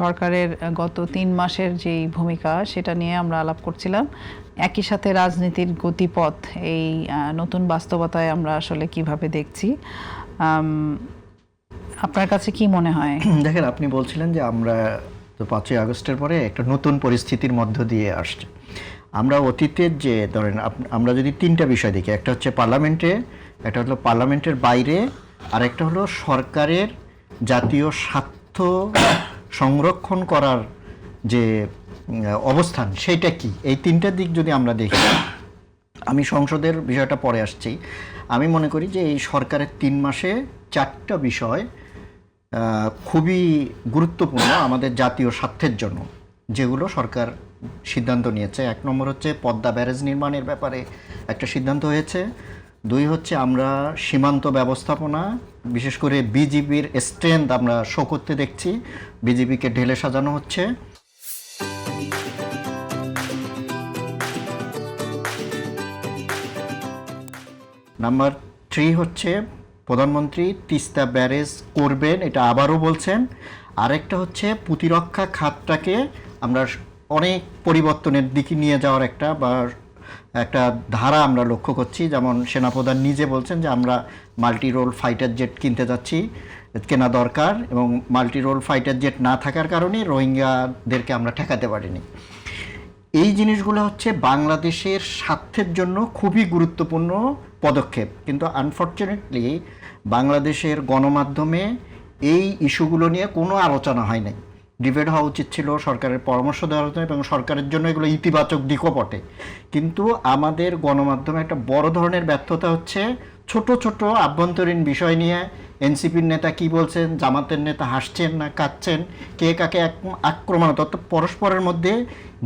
সরকারের গত ৩ মাসের যেই ভূমিকা সেটা নিয়ে আমরা আলাপ করছিলাম। একই সাথে রাজনীতির গতিপথ এই নতুন বাস্তবতায় আমরা আসলে কিভাবে দেখছি, আপনার কাছে কি মনে হয়? দেখেন, আপনি বলছিলেন যে আমরা তো 5ই আগস্টের পরে একটা নতুন পরিস্থিতির মধ্য দিয়ে আসছে। আমরা অতীতের যে ধরেন আমরা যদি 3টা বিষয় দেখি, একটা হচ্ছে পার্লামেন্টে, একটা হলো পার্লামেন্টের বাইরে, আর একটা হলো সরকারের জাতীয় স্বার্থ সংরক্ষণ করার যে অবস্থান, সেইটা কি, এই 3টা দিক যদি আমরা দেখি, আমি সংসদের বিষয়টা পরে আসছি, আমি মনে করি যে এই সরকারের 3 মাসে 4টা বিষয় খুবই গুরুত্বপূর্ণ আমাদের জাতীয় স্বার্থের জন্য, যেগুলো সরকার সিদ্ধান্ত নিয়েছে। 1 নম্বর হচ্ছে পদ্মা ব্যারেজ নির্মাণের ব্যাপারে একটা সিদ্ধান্ত হয়েছে। 2 হচ্ছে আমরা সীমান্ত ব্যবস্থাপনা, বিশেষ করে বিজিবির স্ট্রেংথ আমরা শো করতে দেখছি, বিজিবিকে ঢেলে সাজানো হচ্ছে। নাম্বার 3 হচ্ছে প্রধানমন্ত্রী তিস্তা ব্যারেজ করবেন, এটা আবারও বলছেন। আরেকটা হচ্ছে প্রতিরক্ষা খাতটাকে আমরা অনেক পরিবর্তনের দিকে নিয়ে যাওয়ার একটা ধারা আমরা লক্ষ্য করছি। যেমন সেনাপ্রধান নিজে বলছেন যে আমরা মাল্টি রোল ফাইটার জেট কিনতে যাচ্ছি, কেনা দরকার, এবং মাল্টি রোল ফাইটার জেট না থাকার কারণে রোহিঙ্গাদেরকে আমরা ঠেকাতে পারিনি। এই জিনিসগুলো হচ্ছে বাংলাদেশের স্বার্থের জন্য খুবই গুরুত্বপূর্ণ পদক্ষেপ, কিন্তু আনফর্চুনেটলি বাংলাদেশের গণমাধ্যমে এই ইস্যুগুলো নিয়ে কোনো আলোচনা হয় নাই। ডিবেট হওয়া উচিত ছিল, সরকারের পরামর্শ দেওয়া হতো, এবং সরকারের জন্য এগুলো ইতিবাচক দিকও বটে। কিন্তু আমাদের গণমাধ্যমে একটা বড় ধরনের ব্যর্থতা হচ্ছে ছোট ছোট আভ্যন্তরীণ বিষয় নিয়ে এনসিপির নেতা কি বলছেন, জামাতের নেতা হাসছেন না কাঁদছেন, কে কাকে আক্রমণাত্মক পরস্পরের মধ্যে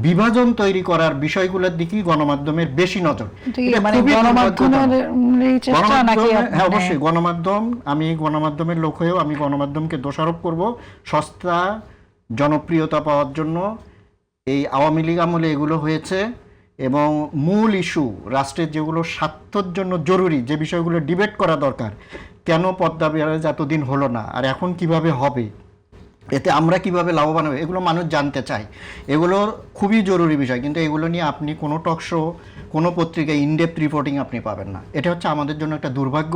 বিভাজন তৈরি করার বিষয়গুলোর দিকেই গণমাধ্যমের বেশি নজর। হ্যাঁ, অবশ্যই গণমাধ্যম, আমি গণমাধ্যমের লোক হয়েও আমি গণমাধ্যমকে দোষারোপ করব সস্তা জনপ্রিয়তা পাওয়ার জন্য। এই আওয়ামী লীগ আমলে এগুলো হয়েছে, এবং মূল ইস্যু রাষ্ট্রের যেগুলো স্বার্থের জন্য জরুরি, যে বিষয়গুলো ডিবেট করা দরকার, কেন পদ্মা ব্যারেজ এতদিন হলো না আর এখন কিভাবে হবে, এতে আমরা কিভাবে লাভবান হব, এগুলো মানুষ জানতে চায়। এগুলো খুবই জরুরি বিষয়, কিন্তু এগুলো নিয়ে আপনি কোনো টক শো, কোনো পত্রিকায় ইনডেপথ রিপোর্টিং আপনি পাবেন না। এটা হচ্ছে আমাদের জন্য একটা দুর্ভাগ্য,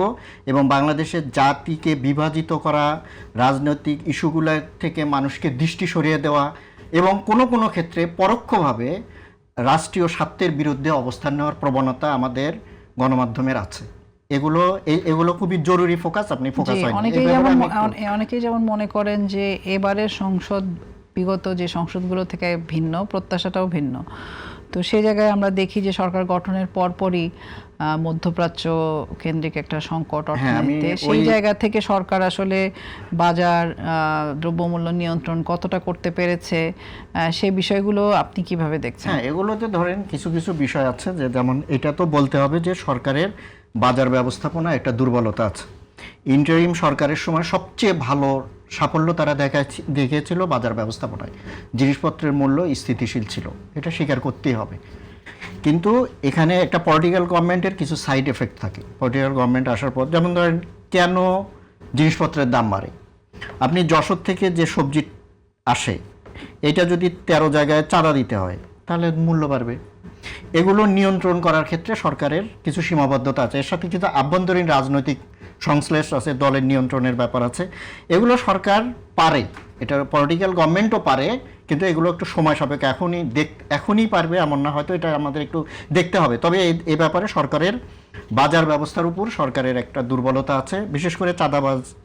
এবং বাংলাদেশের জাতিকে বিভাজিত করা, রাজনৈতিক ইস্যুগুলো থেকে মানুষকে দৃষ্টি সরিয়ে দেওয়া, এবং কোনো কোনো ক্ষেত্রে পরোক্ষভাবে রাষ্ট্রীয় স্বার্থের বিরুদ্ধে অবস্থান নেওয়ার প্রবণতা আমাদের গণমাধ্যমের আছে। এগুলো খুবই জরুরি ফোকাস, আপনি ফোকাস হয়। অনেকেই যেমন মনে করেন যে এবারের সংসদ বিগত যে সংসদগুলো থেকে ভিন্ন, প্রত্যাশাটাও ভিন্ন। তো সেই জায়গায় আমরা দেখি যে সরকার গঠনের পরপরই মধ্যপ্রাচ্য কেন্দ্রিক একটা সংকট অর্থনীতিতে, সেই জায়গা থেকে সরকার আসলে বাজার দ্রব্যমূল্য নিয়ন্ত্রণ কতটা করতে পেরেছে, সেই বিষয়গুলো আপনি কিভাবে দেখছেন? হ্যাঁ, এগুলোতে ধরেন কিছু কিছু বিষয় আছে, যে যেমন এটা তো বলতে হবে যে সরকারের বাজার ব্যবস্থাপনা একটা দুর্বলতা আছে। ইন্টারিম সরকারের সময় সবচেয়ে ভালো সাফল্য তারা দেখিয়েছিল বাজার ব্যবস্থাপনায়, জিনিসপত্রের মূল্য স্থিতিশীল ছিল, এটা স্বীকার করতেই হবে। কিন্তু এখানে একটা পলিটিক্যাল গভর্নমেন্টের কিছু সাইড এফেক্ট থাকে। পলিটিক্যাল গভর্নমেন্ট আসার পর, যেমন ধরেন কেন জিনিসপত্রের দাম বাড়ে, আপনি যশোর থেকে যে সবজি আসে, এটা যদি 13 জায়গায় চাঁদা দিতে হয়, তাহলে মূল্য বাড়বে। এগুলো নিয়ন্ত্রণ করার ক্ষেত্রে সরকারের কিছু সীমাবদ্ধতা আছে, এর সাথে কিছু আভ্যন্তরীণ রাজনৈতিক সংশ্লেষ আছে, দলের নিয়ন্ত্রণের ব্যাপার আছে। এগুলো সরকার পারে, এটা পলিটিক্যাল গভর্নমেন্টও পারে, কিন্তু এগুলো একটু সময় সাপেক্ষ। এখনই পারবে এমন না, হয়তো এটা আমাদের একটু দেখতে হবে। তবে এই ব্যাপারে সরকারের বাজার ব্যবস্থার উপর সরকারের একটা দুর্বলতা আছে, বিশেষ করে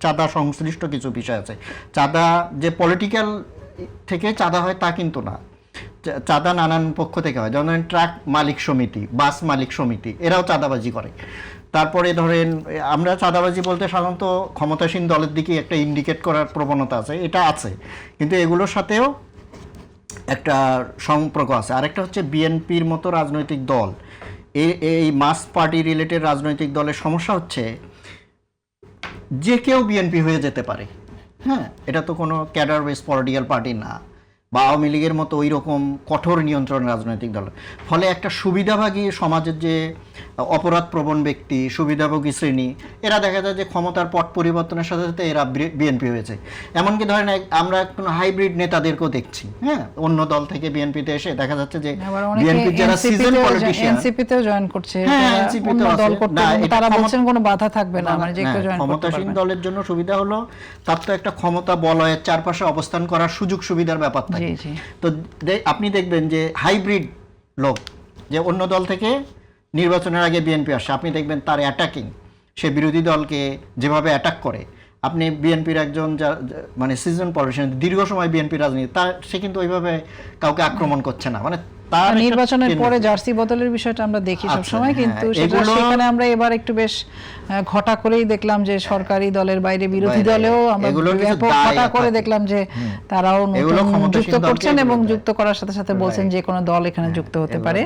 চাঁদা সংশ্লিষ্ট কিছু বিষয় আছে। চাঁদা যে পলিটিক্যাল থেকে চাঁদা হয় তা কিন্তু না, চাঁদা নানান পক্ষ থেকে হয়। যেমন ট্রাক মালিক সমিতি, বাস মালিক সমিতি, এরাও চাঁদাবাজি করে। তারপরে ধরেন আমরা চাঁদাবাজি বলতে সাধারণত ক্ষমতাসীন দলের দিকে একটা ইন্ডিকেট করার প্রবণতা আছে, এটা আছে, কিন্তু এগুলোর সাথেও একটা সম্পর্ক আছে। আরেকটা হচ্ছে বিএনপির মতো রাজনৈতিক দল, এই মাস পার্টি রিলেটেড রাজনৈতিক দলের সমস্যা হচ্ছে যে কেউ বিএনপি হয়ে যেতে পারে। হ্যাঁ, এটা তো কোনো ক্যাডার বেস পলিটিক্যাল পার্টি না, বা আওয়ামী লীগের মতো ওই রকম কঠোর নিয়ন্ত্রণ রাজনৈতিক দল। ফলে একটা সুবিধাভাগী সমাজের যে অপরাধ প্রবণ ব্যক্তি, সুবিধাভোগী শ্রেণী, এরা দেখা যায় যে ক্ষমতার পট পরিবর্তনের সাথে সাথে এরা বিএনপি হয়েছে। এমনকি ধরেন আমরা কোনো হাইব্রিড নেতাদেরকেও দেখছি, হ্যাঁ, অন্য দল থেকে বিএনপিতে এসে দেখা যাচ্ছে যে বিএনপির যারা সিজন পলিটিশিয়ান এনসিপিতেও জয়েন করছে, হ্যাঁ, এনসিপিতেও অন্য দল আছে। করতে, না, এটা তারা বলছেন কোনো বাধা থাকবে না, মানে যে কেউ জয়েন করতে ক্ষমতাসীন পারবে। দলের জন্য সুবিধা হলো তার তো একটা ক্ষমতা বলয়ের চারপাশে অবস্থান করার সুযোগ সুবিধার ব্যাপার থাকে। জি, জি। তো আপনি দেখবেন যে হাইব্রিড লোক যে অন্য দল থেকে নির্বাচনের আগে বিএনপি আসে, আপনি দেখবেন তার অ্যাটাকিং, সে বিরোধী দলকে যেভাবে অ্যাটাক করে, আপনি বিএনপির একজন মানে সিজন পলিটিশিয়ান, দীর্ঘ সময় বিএনপি রাজনীতি, সে কিন্তু ওইভাবে কাউকে আক্রমণ করছে না, মানে তার নির্বাচনের পরে জার্সি বদলের বিষয়টা আমরা দেখি সব সময়, কিন্তু সেখানে আমরা এবার একটু বেশ ঘটা করেই দেখলাম যে সরকারি দলের বাইরে বিরোধী দলেও আমরা ঘটা করে দেখলাম যে তারাও নতুন যুক্ত করছেন এবং যুক্ত করার সাথে সাথে বলছেন যে কোনো দল এখানে যুক্ত হতে পারে।